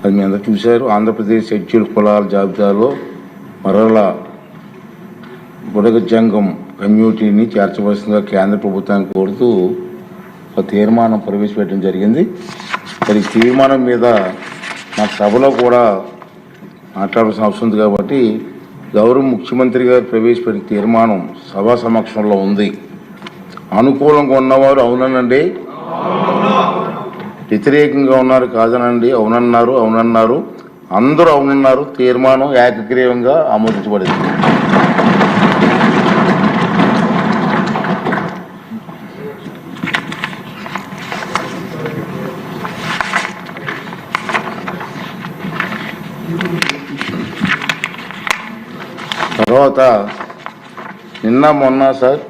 అది మీ అందరూ చూశారు. ఆంధ్రప్రదేశ్ షెడ్యూల్ కులాల జాబితాలో మరలా బుడగ జంగం కమ్యూనిటీని చేర్చవలసిందిగా కేంద్ర ప్రభుత్వాన్ని కోరుతూ ఒక తీర్మానం ప్రవేశపెట్టడం జరిగింది. మరి తీర్మానం మీద మా సభలో కూడా మాట్లాడాల్సిన అవసరం ఉంది కాబట్టి గౌరవ ముఖ్యమంత్రి గారు ప్రవేశపెట్టిన తీర్మానం సభా సమక్షంలో ఉంది. అనుకూలంగా ఉన్నవారు అవుననండి, వ్యతిరేకంగా ఉన్నారు కాదనండి, అవునన్నారు, అందరూ అవునన్నారు. తీర్మానం ఏకగ్రీవంగా ఆమోదించబడింది. తర్వాత నిన్న మొన్న సార్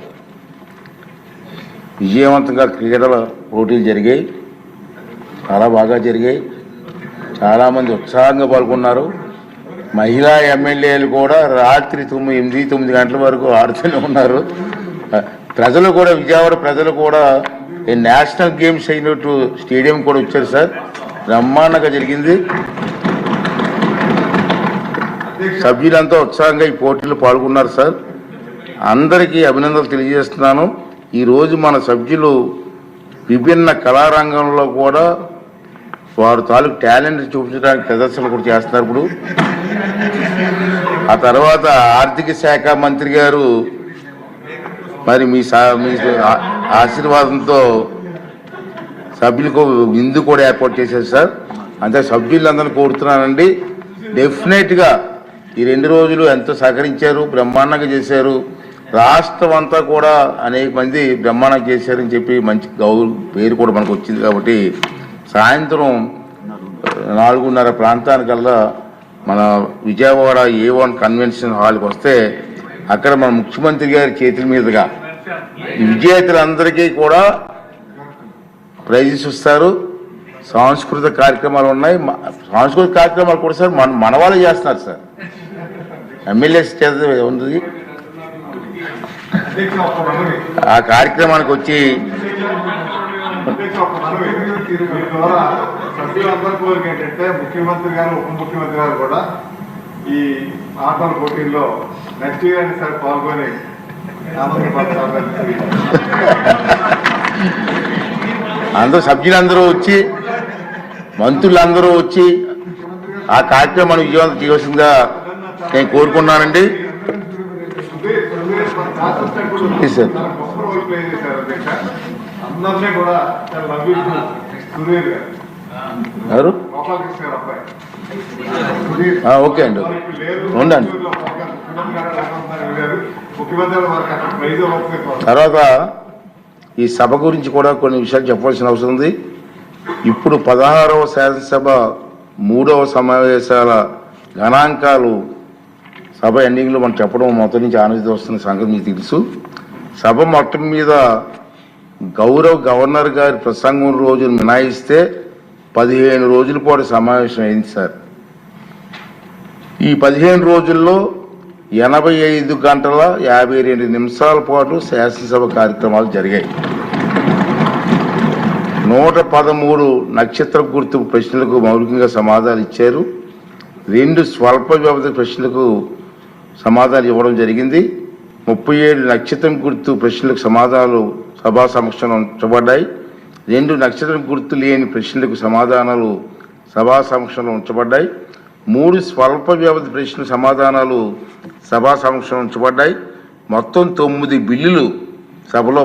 విజయవంతంగా క్రీడల పోటీలు జరిగాయి, చాలా బాగా జరిగాయి. చాలామంది ఉత్సాహంగా పాల్గొన్నారు. మహిళా ఎమ్మెల్యేలు కూడా రాత్రి 8-9 గంటల వరకు ఆడుతూనే ఉన్నారు. ప్రజలు కూడా, విజయవాడ ప్రజలు కూడా నేషనల్ గేమ్స్ అయినట్టు స్టేడియం కూడా వచ్చారు సార్. బ్రహ్మాండంగా జరిగింది. సభ్యులంతా ఉత్సాహంగా ఈ పోటీలో పాల్గొన్నారు సార్. అందరికీ అభినందనలు తెలియజేస్తున్నాను. ఈరోజు మన సభ్యులు విభిన్న కళారంగంలో కూడా వారు తాలూకు టాలెంట్ చూపించడానికి ప్రదర్శనలు కూడా చేస్తున్నారు. ఇప్పుడు ఆ తర్వాత ఆర్థిక శాఖ మంత్రి గారు మరి మీ ఆశీర్వాదంతో సభ్యులకు విందు కూడా ఏర్పాటు చేశారు సార్. అంటే సభ్యులందరినీ కోరుతున్నానండి, డెఫినెట్గా ఈ 2 రోజులు ఎంతో సహకరించారు, బ్రహ్మాండంగా చేశారు. రాష్ట్రం అంతా కూడా అనేక మంది బ్రహ్మాండంగా చేశారని చెప్పి మంచి పేరు కూడా మనకు వచ్చింది. కాబట్టి సాయంత్రం 4:30 ప్రాంతానికల్లా మన విజయవాడ A1 కన్వెన్షన్ హాల్కి వస్తే అక్కడ మన ముఖ్యమంత్రి గారి చేతుల మీదుగా విజేతలందరికీ కూడా ప్రైజెస్ ఇస్తారు. సాంస్కృతిక కార్యక్రమాలు ఉన్నాయి. సాంస్కృతిక కార్యక్రమాలు కూడా సార్ మన వాళ్ళే చేస్తున్నారు సార్. ఎమ్మెల్యేస్ చేత ఉంది. ఆ కార్యక్రమానికి వచ్చి ఏంటంటే ముఖ్యమంత్రి గారు, ఉప ముఖ్యమంత్రి గారు కూడా ఈ ఆటల పోటీల్లో నెక్స్ట్ ఇయర్ సార్ పాల్గొని అందరూ సభ్యులందరూ వచ్చి, మంత్రులందరూ వచ్చి ఆ కార్యక్రమాన్ని విజయవంతం చేయవలసిందిగా నేను కోరుకున్నానండి. ఎవరు? ఓకే అండి, ఉండండి. తర్వాత ఈ సభ గురించి కూడా కొన్ని విషయాలు చెప్పవలసిన అవసరం ఉంది. ఇప్పుడు 16వ శాసనసభ 3వ సమావేశాల గణాంకాలు సభ ఎండింగ్లో మనం చెప్పడం మొత్తం నుంచి ఆనందిస్తూ వస్తున్న సంగతి మీకు తెలుసు. సభ మొత్తం మీద గవర్నర్ గారి ప్రసంగం రోజులు మినాయిస్తే 15 రోజుల పాటు సమావేశం అయింది సార్. ఈ 15 రోజుల్లో 85 గంటల 52 నిమిషాల పాటు శాసనసభ కార్యక్రమాలు జరిగాయి. 113 నక్షత్ర గుర్తు ప్రశ్నలకు మౌలికంగా సమాధానాలు ఇచ్చారు. 2 స్వల్ప వ్యవధి ప్రశ్నలకు సమాధానాలు ఇవ్వడం జరిగింది. 37 నక్షత్రం గుర్తు ప్రశ్నలకు సమాధానాలు సభా సమక్షంలో ఉంచబడ్డాయి. 2 నక్షత్రం గుర్తు లేని ప్రశ్నలకు సమాధానాలు సభా సమక్షంలో ఉంచబడ్డాయి. 3 స్వల్ప వ్యవధి ప్రశ్న సమాధానాలు సభా సమక్షంలో ఉంచబడ్డాయి. మొత్తం 9 బిల్లులు సభలో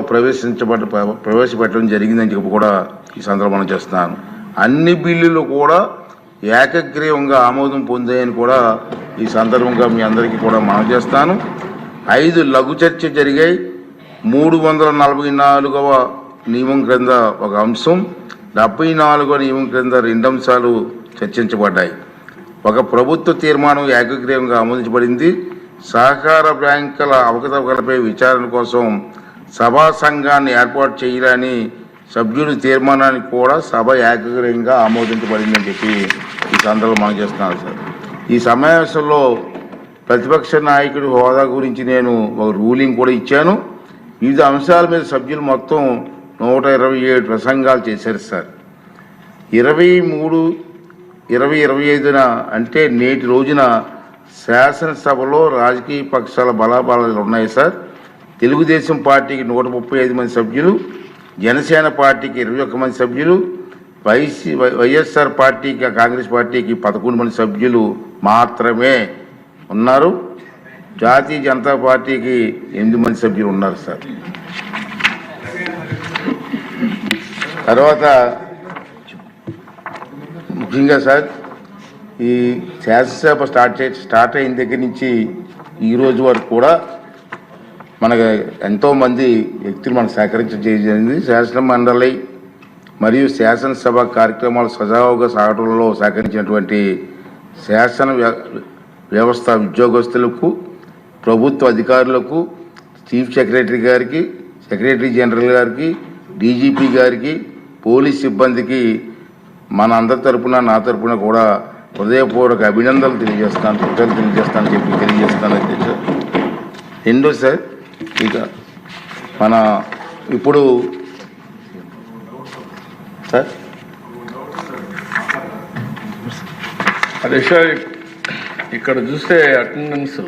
ప్రవేశపెట్టడం జరిగిందని చెప్పి కూడా ఈ సందర్భంలో చేస్తున్నాను. అన్ని బిల్లులు కూడా ఏకగ్రీవంగా ఆమోదం పొందాయని కూడా ఈ సందర్భంగా మీ అందరికీ కూడా మనం చేస్తాను. 5 లఘు చర్చ జరిగాయి. 344వ నియమం క్రింద ఒక అంశం, 74వ నియమం క్రింద 2 అంశాలు చర్చించబడ్డాయి. ఒక ప్రభుత్వ తీర్మానం ఏకగ్రీవంగా ఆమోదించబడింది. సహకార బ్యాంకుల అవకతవకలపై విచారణ కోసం సభా సంఘాన్ని ఏర్పాటు చేయాలని సభ్యుల తీర్మానానికి కూడా సభ ఏకగ్రీవంగా ఆమోదించబడిందని చెప్పి ఈ సందర్భంలో మనం చేస్తున్నాను సార్. ఈ సమావేశంలో ప్రతిపక్ష నాయకుడి హోదా గురించి నేను ఒక రూలింగ్ కూడా ఇచ్చాను. వివిధ అంశాల మీద సభ్యులు మొత్తం 127 ప్రసంగాలు చేశారు సార్. 2025 అంటే నేటి రోజున శాసనసభలో రాజకీయ పక్షాల బలాబలాలు ఉన్నాయి సార్. తెలుగుదేశం పార్టీకి 135 మంది సభ్యులు, జనసేన పార్టీకి 21 మంది సభ్యులు, వైఎస్ఆర్ పార్టీకి కాంగ్రెస్ పార్టీకి 11 మంది సభ్యులు మాత్రమే ఉన్నారు. జాతీయ జనతా పార్టీకి 8 మంది సభ్యులు ఉన్నారు సార్. తర్వాత ముఖ్యంగా సార్ ఈ శాసనసభ స్టార్ట్ అయిన దగ్గర నుంచి ఈ రోజు వరకు కూడా మనకు ఎంతోమంది వ్యక్తులు మనకు సహకరించడం జరిగింది. శాసన మండలి మరియు శాసనసభ కార్యక్రమాలు సజావుగా సాగడంలో సహకరించినటువంటి శాసన వ్యవస్థ ఉద్యోగస్తులకు, ప్రభుత్వ అధికారులకు, చీఫ్ సెక్రటరీ గారికి, సెక్రటరీ జనరల్ గారికి, డీజీపీ గారికి, పోలీస్ సిబ్బందికి మన అందరి తరపున నా తరపున కూడా హృదయపూర్వక అభినందనలు తెలియజేస్తానని చెప్పి తెలియజేస్తాను అధ్యక్ష. రెండో సార్, ఇక మన ఇప్పుడు సార్ అధ్యక్ష ఇక్కడ చూస్తే అటెండెన్స్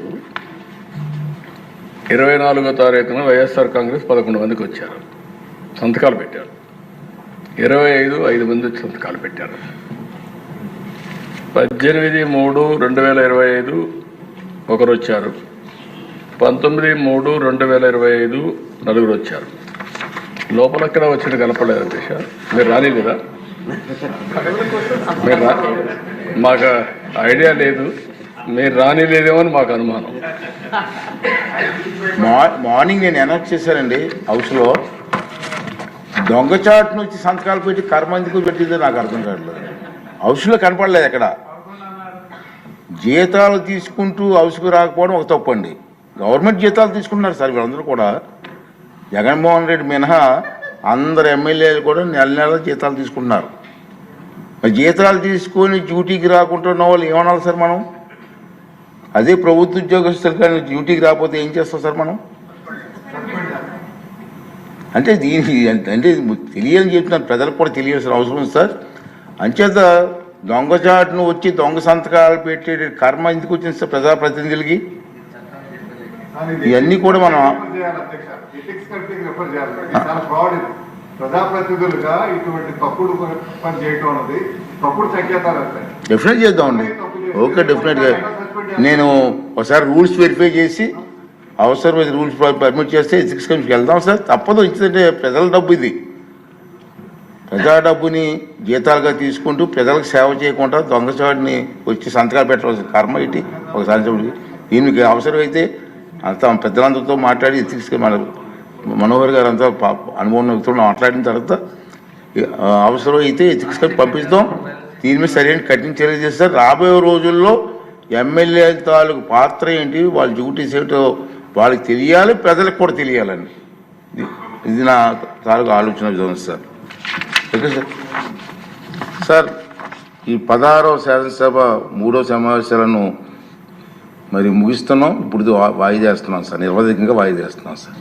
24వ తారీఖున వైఎస్ఆర్ కాంగ్రెస్ 11 మందికి వచ్చారు, సంతకాలు పెట్టారు. 25 మంది సంతకాలు పెట్టారు. 18/3/2025 ఒకరు వచ్చారు. 19/3/2025 నలుగురు వచ్చారు. లోపలక్కడ వచ్చిన కనపడలేదు అధ్యక్ష. మీరు రాలేదా? మీరు మాకు ఐడియా లేదు, మీరు రానిలేదేమో అని మాకు అనుమానం. మార్నింగ్ నేను అనౌన్స్ చేశానండి హౌస్లో. దొంగచాటు నుంచి సంతకాలు పెట్టి కర్మ ఎందుకు పెట్టిందో నాకు అర్థం కావట్లేదు. హౌస్లో కనపడలేదు ఎక్కడ. జీతాలు తీసుకుంటూ హౌస్కు రాకపోవడం ఒక తప్పండి. గవర్నమెంట్ జీతాలు తీసుకుంటున్నారు సార్ వీళ్ళందరూ కూడా. జగన్మోహన్ రెడ్డి మినహా అందరు ఎమ్మెల్యేలు కూడా నెల జీతాలు తీసుకుంటున్నారు. మరి జీతాలు తీసుకొని డ్యూటీకి రాకుండా ఉన్న వాళ్ళు ఏమనాలి సార్ మనం? అదే ప్రభుత్వ ఉద్యోగస్తులు కానీ డ్యూటీకి రాకపోతే ఏం చేస్తాం సార్ మనం? అంటే దీనికి అంటే తెలియని చెప్తున్నాను, ప్రజలకు కూడా తెలియాల్సిన అవసరం ఉంది సార్. అంచేత దొంగచాటును వచ్చి దొంగ సంతకాలు పెట్టే కర్మ ఎందుకు వచ్చింది సార్ ప్రజాప్రతినిధులకి? ఇవన్నీ కూడా మనం ప్రజాప్రతినిధులుగా ఇటువంటి తప్పుడు పని చేయటం అన్నది తప్పుడు సంకేతాలు. డెఫినెట్ చేద్దామండి. ఓకే, డెఫినెట్గా నేను ఒకసారి రూల్స్ వెరిఫై చేసి అవసరమైన రూల్స్ పర్మిట్ చేస్తే ఎథిక్స్ కమిషన్కి వెళ్దాం సార్. తప్పదు, ఇచ్చిందంటే ప్రజల డబ్బు ఇది. ప్రజా డబ్బుని జీతాలుగా తీసుకుంటూ ప్రజలకు సేవ చేయకుండా దొంగచాటుని వచ్చి సంతకాలు పెట్టవలసిన కర్మ ఇటు ఒకసారి. దీనికి అవసరమైతే అంతా పెద్దలందరితో మాట్లాడి ఎథిక్స్ మనోహర్ గారు అంతా అనుభవం వ్యక్తులు మాట్లాడిన తర్వాత అవసరమైతే ఎథిక్స్ పంపిస్తాం. దీని మీద సరైన కఠిన చర్య చేస్తారు. రాబోయే రోజుల్లో ఎమ్మెల్యే తాలూకు పాత్ర ఏంటి, వాళ్ళ డ్యూటీస్ ఏంటో వాళ్ళకి తెలియాలి, ప్రజలకు కూడా తెలియాలండి. ఇది నా తాలూకు ఆలోచన విధానం సార్. Okay sir. సార్, ఈ 16వ శాసనసభ 3వ సమావేశాలను మరి ముగిస్తున్నాం. ఇప్పుడు వాయిదా వేస్తున్నాం సార్, నిర్వధికంగా వాయిదా వేస్తున్నాం సార్.